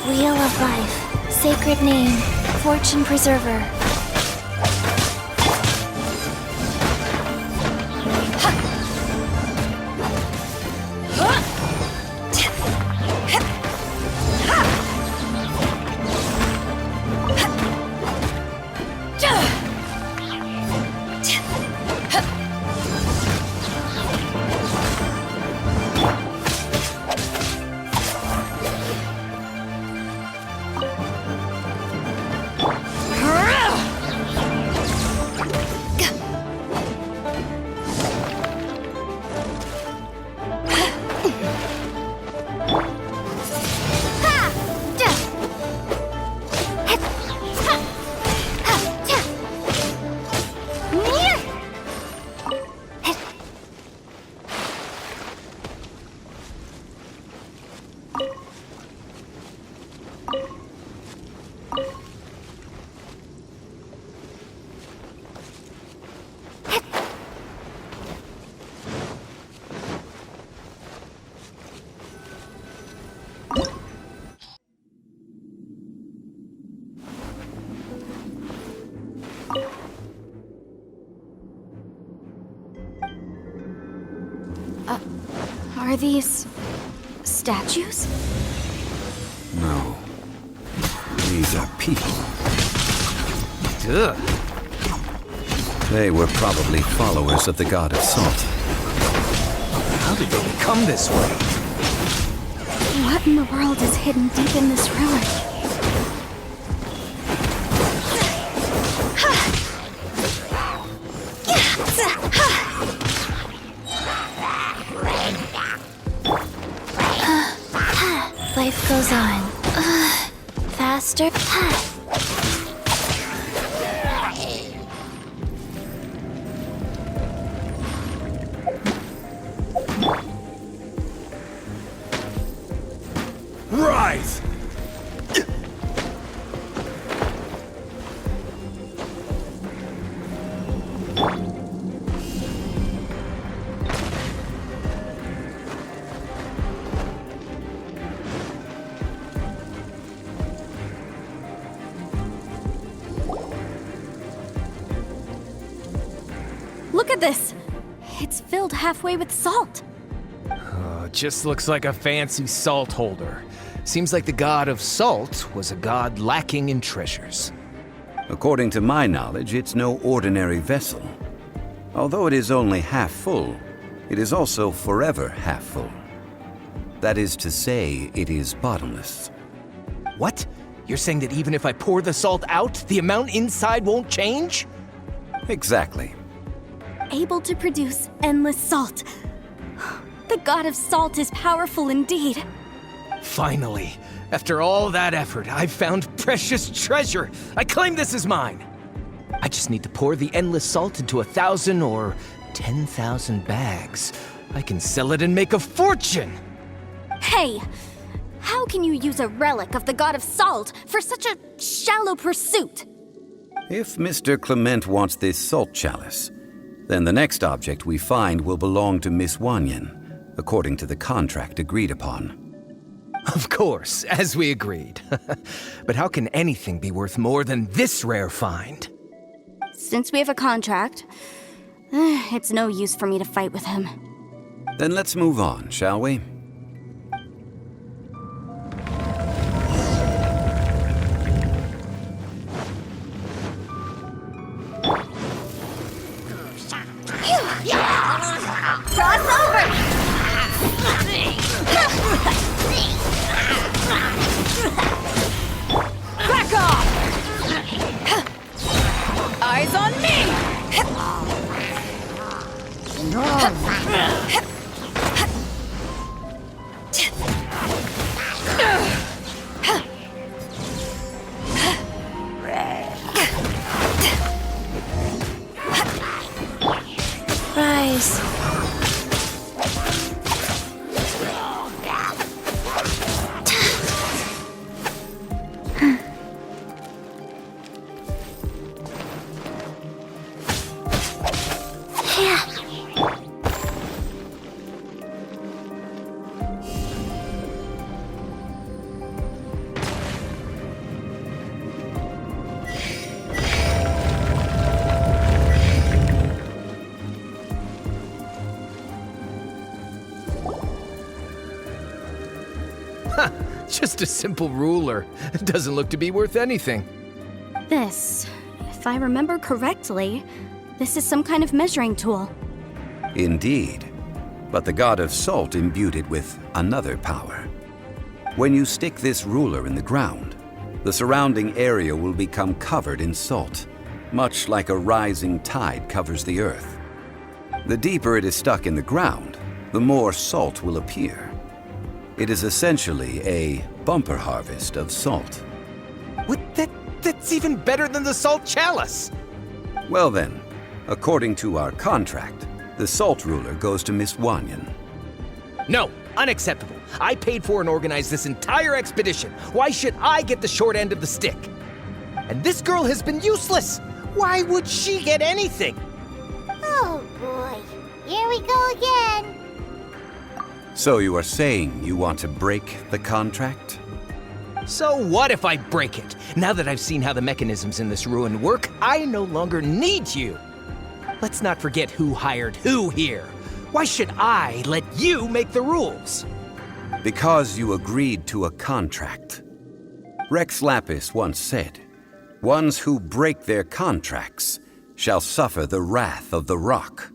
Wheel of Life, sacred name, fortune preserver. Are these statues? No. These are people. Ugh. They were probably followers of the god of salt. How did they become this way? What in the world is hidden deep in this ruin? Life goes on. Faster. Rise! Look at this! It's filled halfway with salt. Just looks like a fancy salt holder. Seems like the god of salt was a god lacking in treasures. According to my knowledge, it's no ordinary vessel. Although it is only half full, it is also forever half full. That is to say, it is bottomless. What? You're saying that even if I pour the salt out, the amount inside won't change? Exactly. Able to produce endless salt. The god of salt is powerful indeed. Finally, after all that effort, I've found precious treasure. I claim this as mine. I just need to pour the endless salt into 1,000 or 10,000 bags. I can sell it and make a fortune. Hey, how can you use a relic of the god of salt for such a shallow pursuit? If Mr. Kliment wants this salt chalice, then the next object we find will belong to Miss Wanyan, according to the contract agreed upon. Of course, as we agreed. But how can anything be worth more than this rare find? Since we have a contract, it's no use for me to fight with him. Then let's move on, shall we? Cross over! Back off! Eyes on me! Just a simple ruler. It doesn't look to be worth anything. This, if I remember correctly, this is some kind of measuring tool. Indeed. But the god of salt imbued it with another power. When you stick this ruler in the ground, the surrounding area will become covered in salt, much like a rising tide covers the earth. The deeper it is stuck in the ground, the more salt will appear. It is essentially a bumper harvest of salt. What? That's even better than the salt chalice! Well then, according to our contract, the salt ruler goes to Miss Wanyan. No, unacceptable. I paid for and organized this entire expedition. Why should I get the short end of the stick? And this girl has been useless! Why would she get anything? Oh boy, here we go again. So you are saying you want to break the contract? So what if I break it? Now that I've seen how the mechanisms in this ruin work, I no longer need you. Let's not forget who hired who here. Why should I let you make the rules? Because you agreed to a contract. Rex Lapis once said, "Ones who break their contracts shall suffer the wrath of the rock."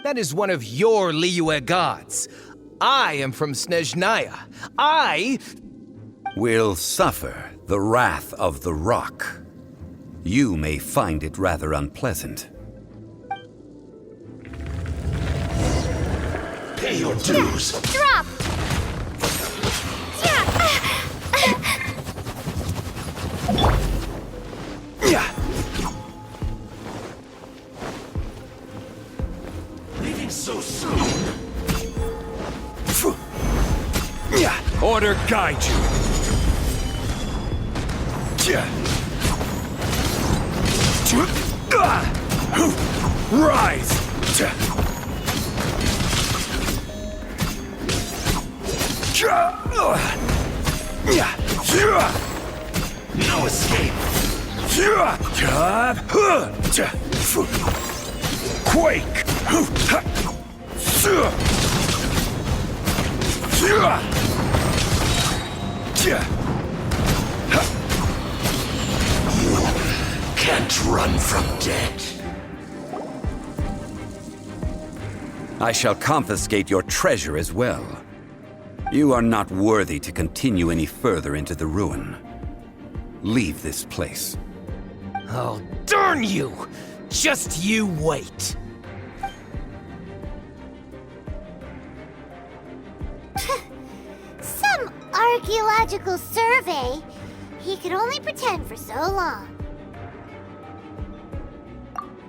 That is one of your Liyue gods. I am from Snezhnaya. I Will suffer the wrath of the rock. You may find it rather unpleasant. Pay your dues. Drop! Leaving so soon. Order guide you. Rise. No escape. Quake. Can't run from death. I shall confiscate your treasure as well. You are not worthy to continue any further into the ruin. Leave this place. Oh, darn you! Just you wait. Some archaeological survey. He could only pretend for so long.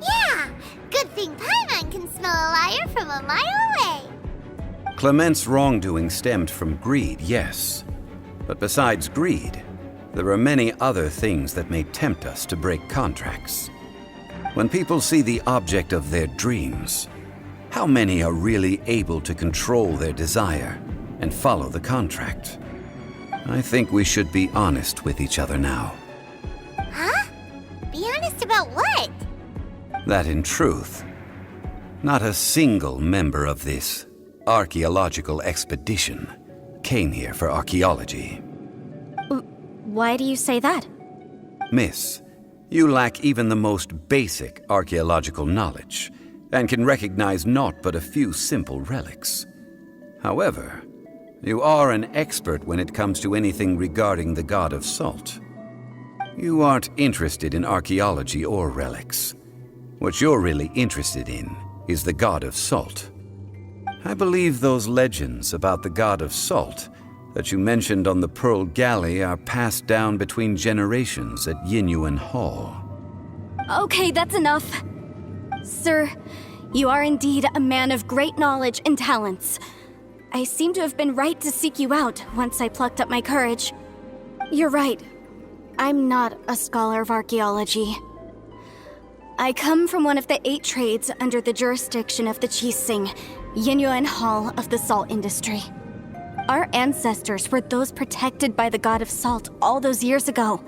Yeah! Good thing Paimon can smell a liar from a mile away. Climent's wrongdoing stemmed from greed, yes. But besides greed, there are many other things that may tempt us to break contracts. When people see the object of their dreams, how many are really able to control their desire and follow the contract? I think we should be honest with each other now. Huh? Be honest about what? That in truth, not a single member of this archaeological expedition came here for archaeology. Why do you say that? Miss, you lack even the most basic archaeological knowledge and can recognize naught but a few simple relics. However, you are an expert when it comes to anything regarding the god of salt. You aren't interested in archaeology or relics. What you're really interested in is the god of salt. I believe those legends about the god of salt that you mentioned on the Pearl Galley are passed down between generations at Guyun Hall. Okay, that's enough. Sir, you are indeed a man of great knowledge and talents. I seem to have been right to seek you out once I plucked up my courage. You're right. I'm not a scholar of archaeology. I come from one of the 8 trades under the jurisdiction of the Qixing, Guyun Hall of the salt industry. Our ancestors were those protected by the god of salt all those years ago,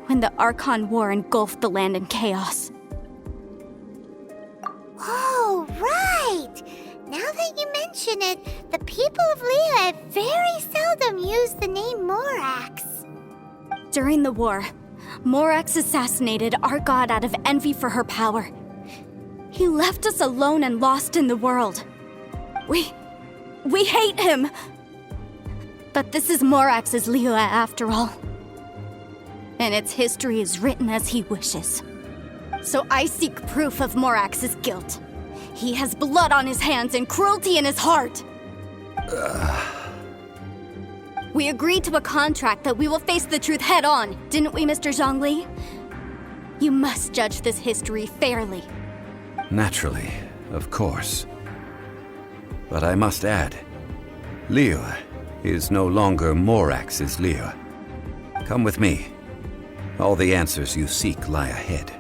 when the Archon War engulfed the land in chaos. Oh, right! Now that you mention it, the people of Liyue very seldom use the name Morax. During the war, Morax assassinated our god out of envy for her power. He left us alone and lost in the world. We hate him! But this is Morax's Liyue after all. And its history is written as he wishes. So I seek proof of Morax's guilt. He has blood on his hands and cruelty in his heart. We agreed to a contract that we will face the truth head on, didn't we, Mr. Zhongli? You must judge this history fairly. Naturally, of course. But I must add, Liyue is no longer Morax's Liyue. Come with me. All the answers you seek lie ahead.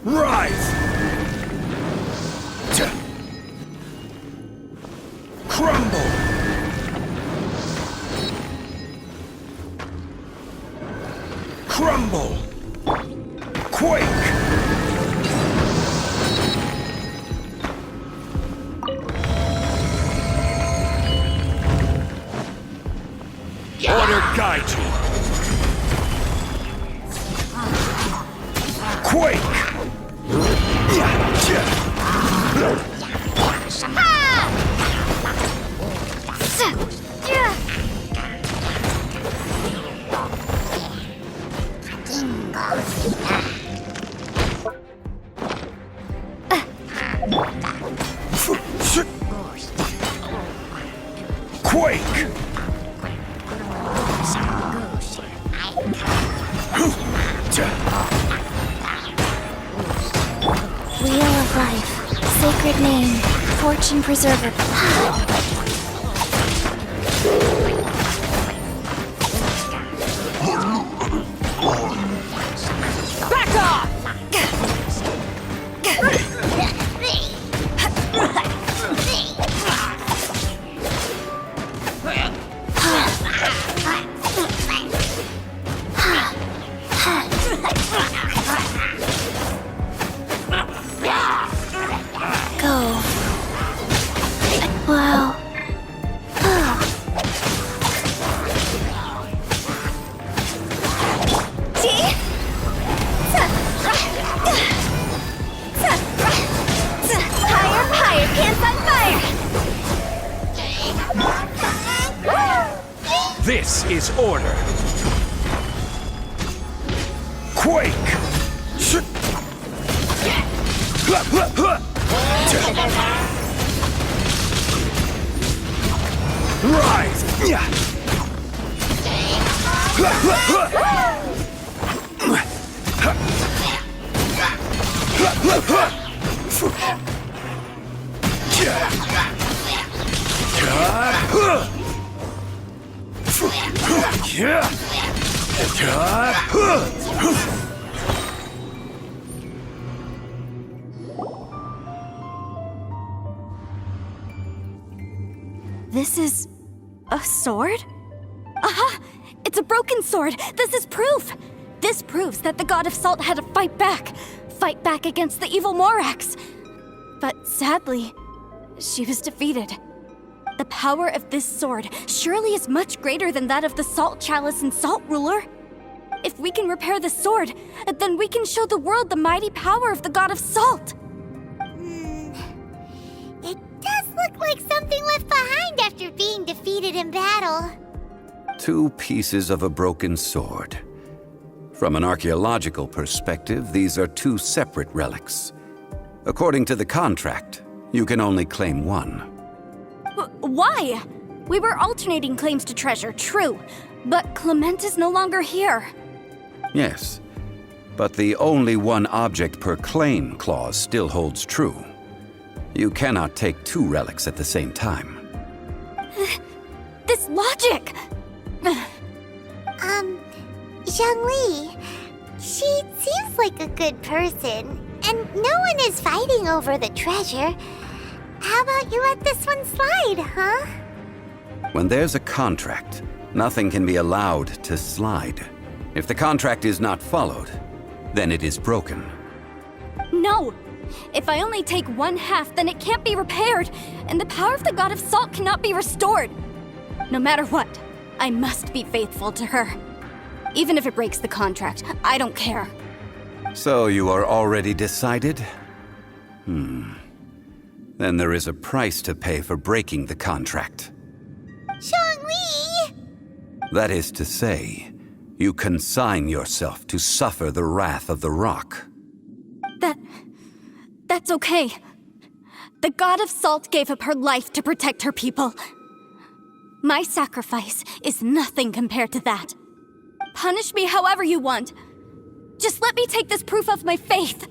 Rise! Crumble! Crumble! Quake! Order guide you! Quake! Quake! Wheel of Life, sacred name, fortune preserver. Back off! Go. Wow. See? Higher, higher, pants on fire! This is order. Quake! Rise! This is a sword? Aha! It's a broken sword! This is proof! This proves that the God of Salt had to fight back against the evil Morax. But sadly, she was defeated. The power of this sword surely is much greater than that of the Salt Chalice and Salt Ruler. If we can repair the sword, then we can show the world the mighty power of the God of Salt. It does look like something left behind after being defeated in battle. 2 pieces of a broken sword. From an archaeological perspective, these are 2 separate relics. According to the contract, you can only claim one. Why? We were alternating claims to treasure, true, but Kliment is no longer here. Yes, but the only one object per claim clause still holds true. You cannot take two relics at the same time. This logic! Zhongli, she seems like a good person, and no one is fighting over the treasure. How about you let this one slide, huh? When there's a contract, nothing can be allowed to slide. If the contract is not followed, then it is broken. No! If I only take one half, then it can't be repaired, and the power of the God of Salt cannot be restored. No matter what, I must be faithful to her. Even if it breaks the contract, I don't care. So you are already decided? Then there is a price to pay for breaking the contract. Zhongli! That is to say, you consign yourself to suffer the wrath of the rock. That's okay. The God of Salt gave up her life to protect her people. My sacrifice is nothing compared to that. Punish me however you want. Just let me take this proof of my faith.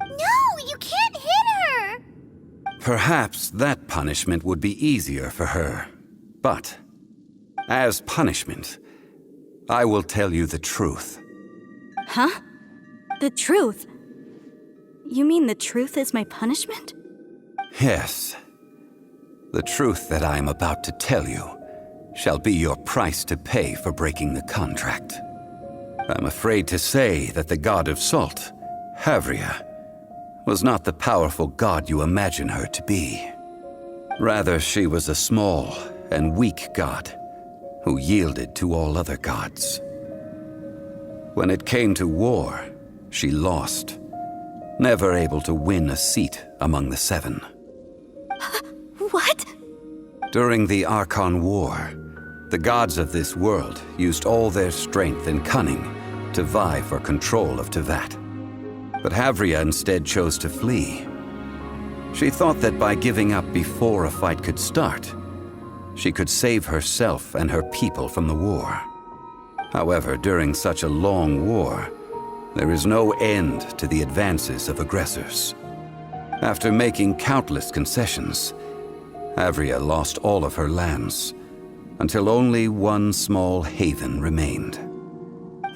No, you can't hit her! Perhaps that punishment would be easier for her. But, as punishment, I will tell you the truth. Huh? The truth? You mean the truth is my punishment? Yes. The truth that I am about to tell you shall be your price to pay for breaking the contract. I'm afraid to say that the God of Salt, Havria, was not the powerful god you imagine her to be. Rather, she was a small and weak god who yielded to all other gods. When it came to war, she lost, never able to win a seat among the seven. What? During the Archon War, the gods of this world used all their strength and cunning to vie for control of Teyvat. But Havria instead chose to flee. She thought that by giving up before a fight could start, she could save herself and her people from the war. However, during such a long war, there is no end to the advances of aggressors. After making countless concessions, Havria lost all of her lands, until only one small haven remained.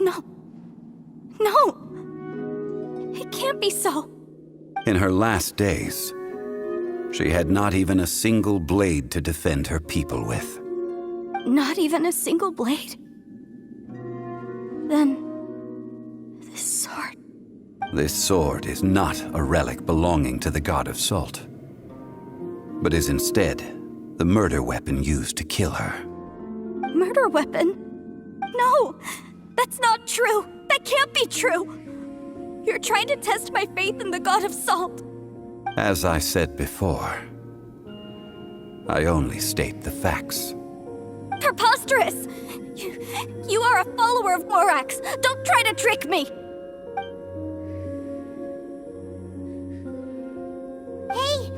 No. No! It can't be so. In her last days, she had not even a single blade to defend her people with. Not even a single blade? Then... this sword... This sword is not a relic belonging to the God of Salt, but is instead the murder weapon used to kill her. Murder weapon? No! That's not true! That can't be true! You're trying to test my faith in the God of Salt. As I said before, I only state the facts. Preposterous! You are a follower of Morax! Don't try to trick me! Hey!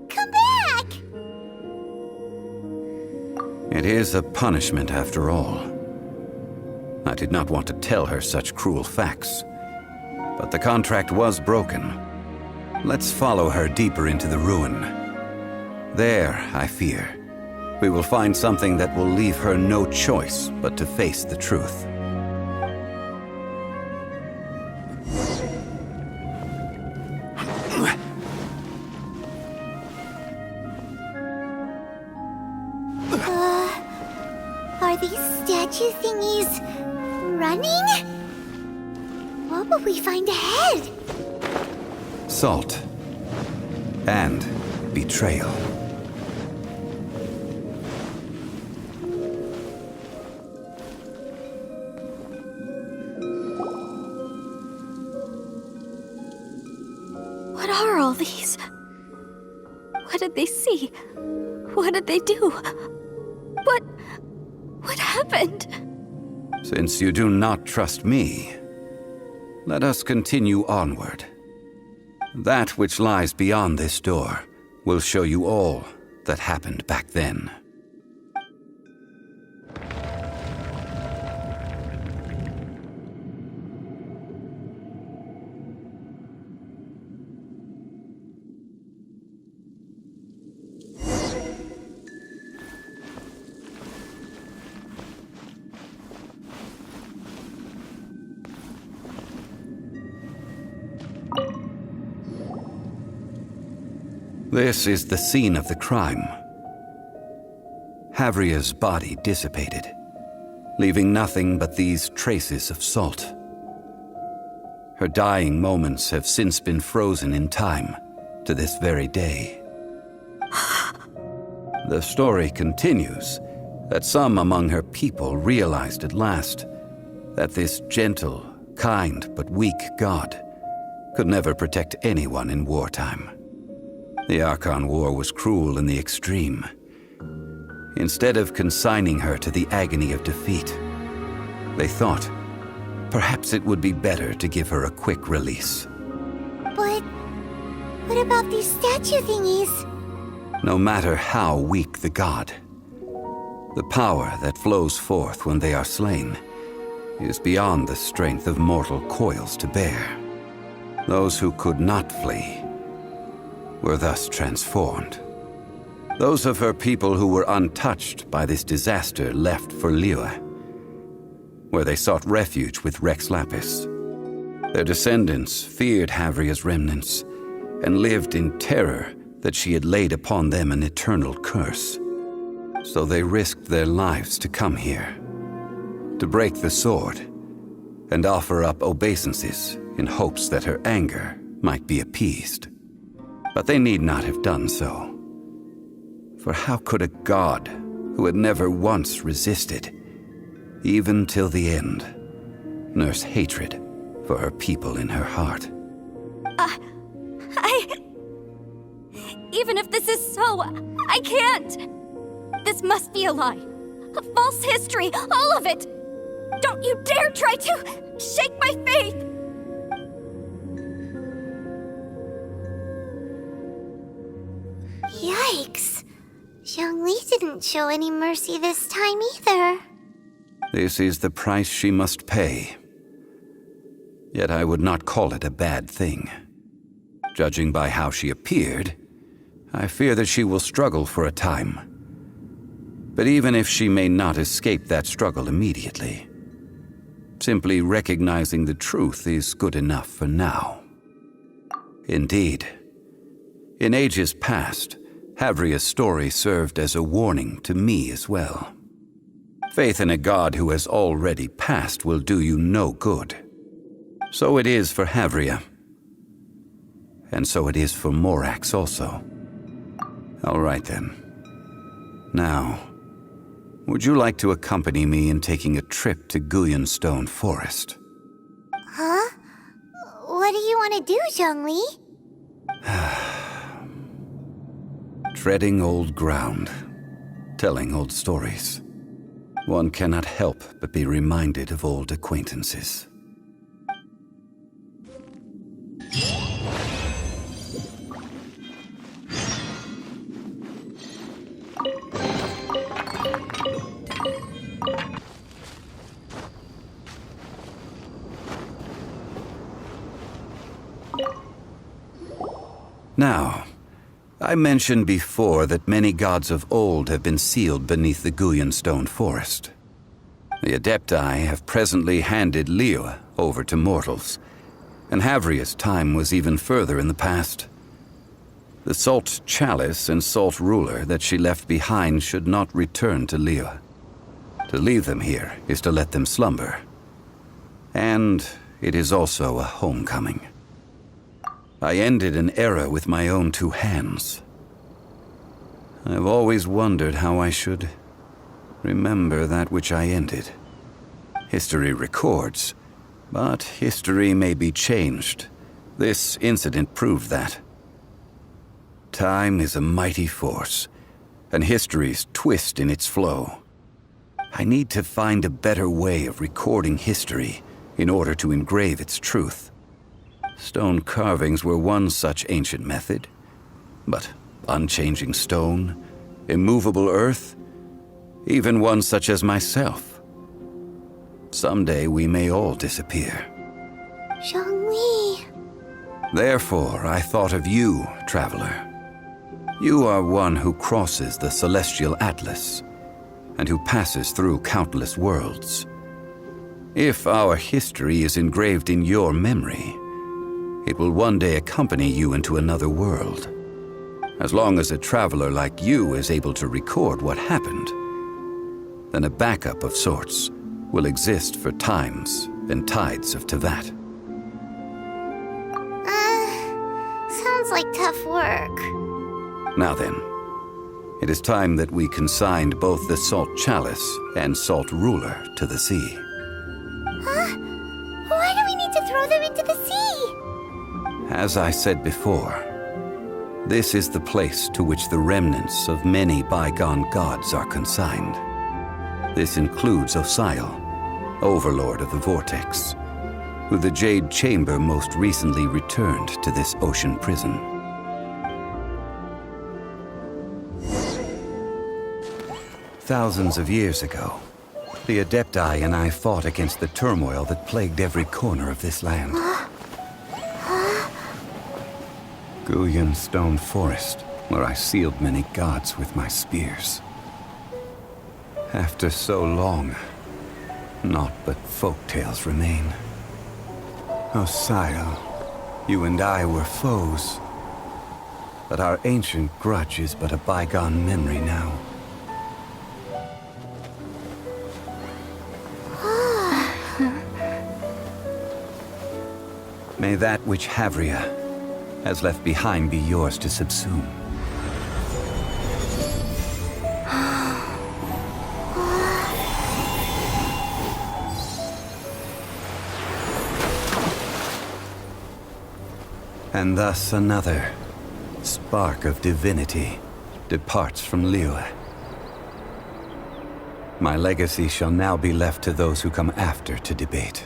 Come back! It is a punishment after all. I did not want to tell her such cruel facts, but the contract was broken. Let's follow her deeper into the ruin. There, I fear, we will find something that will leave her no choice but to face the truth. Are these statue thingies running? What will we find ahead? Salt and betrayal. What are all these? What did they see? What did they do? What happened? Since you do not trust me, let us continue onward. That which lies beyond this door will show you all that happened back then. This is the scene of the crime. Havria's body dissipated, leaving nothing but these traces of salt. Her dying moments have since been frozen in time to this very day. The story continues that some among her people realized at last that this gentle, kind, but weak god could never protect anyone in wartime. The Archon War was cruel in the extreme. Instead of consigning her to the agony of defeat, they thought perhaps it would be better to give her a quick release. But what about these statue thingies? No matter how weak the god, the power that flows forth when they are slain is beyond the strength of mortal coils to bear. Those who could not flee were thus transformed. Those of her people who were untouched by this disaster left for Liyue, where they sought refuge with Rex Lapis. Their descendants feared Havria's remnants and lived in terror that she had laid upon them an eternal curse. So they risked their lives to come here, to break the sword and offer up obeisances in hopes that her anger might be appeased. But they need not have done so. For how could a god who had never once resisted, even till the end, nurse hatred for her people in her heart? Even if this is so, I can't! This must be a lie. A false history, all of it! Don't you dare try to shake my faith! Yikes. Zhongli didn't show any mercy this time either. This is the price she must pay. Yet I would not call it a bad thing. Judging by how she appeared, I fear that she will struggle for a time. But even if she may not escape that struggle immediately, simply recognizing the truth is good enough for now. Indeed, in ages past, Havria's story served as a warning to me as well. Faith in a god who has already passed will do you no good. So it is for Havria. And so it is for Morax also. All right then. Now, would you like to accompany me in taking a trip to Guyun Stone Forest? Huh? What do you want to do, Zhongli? Treading old ground, telling old stories. One cannot help but be reminded of old acquaintances. Now, I mentioned before that many gods of old have been sealed beneath the Guyun Stone Forest. The Adepti have presently handed Liyue over to mortals, and Havria's time was even further in the past. The Salt Chalice and Salt Ruler that she left behind should not return to Liyue. To leave them here is to let them slumber. And it is also a homecoming. I ended an era with my own two hands. I've always wondered how I should remember that which I ended. History records, but history may be changed. This incident proved that. Time is a mighty force, and history's twist in its flow. I need to find a better way of recording history in order to engrave its truth. Stone carvings were one such ancient method, but unchanging stone, immovable earth, even one such as myself. Someday we may all disappear. Zhongli. Therefore, I thought of you, traveler. You are one who crosses the celestial atlas, and who passes through countless worlds. If our history is engraved in your memory, it will one day accompany you into another world. As long as a traveler like you is able to record what happened, then a backup of sorts will exist for times and tides of Teyvat. Sounds like tough work. Now then, it is time that we consigned both the Salt Chalice and Salt Ruler to the sea. Huh? Why do we need to throw them into the sea? As I said before, this is the place to which the remnants of many bygone gods are consigned. This includes Osial, Overlord of the Vortex, who the Jade Chamber most recently returned to this ocean prison. Thousands of years ago, the Adepti and I fought against the turmoil that plagued every corner of this land. Guyun Stone Forest, where I sealed many gods with my spears. After so long, naught but folktales remain. Osial, you and I were foes. But our ancient grudge is but a bygone memory now. May that which Havria has left behind be yours to subsume. And thus another spark of divinity departs from Liyue. My legacy shall now be left to those who come after to debate.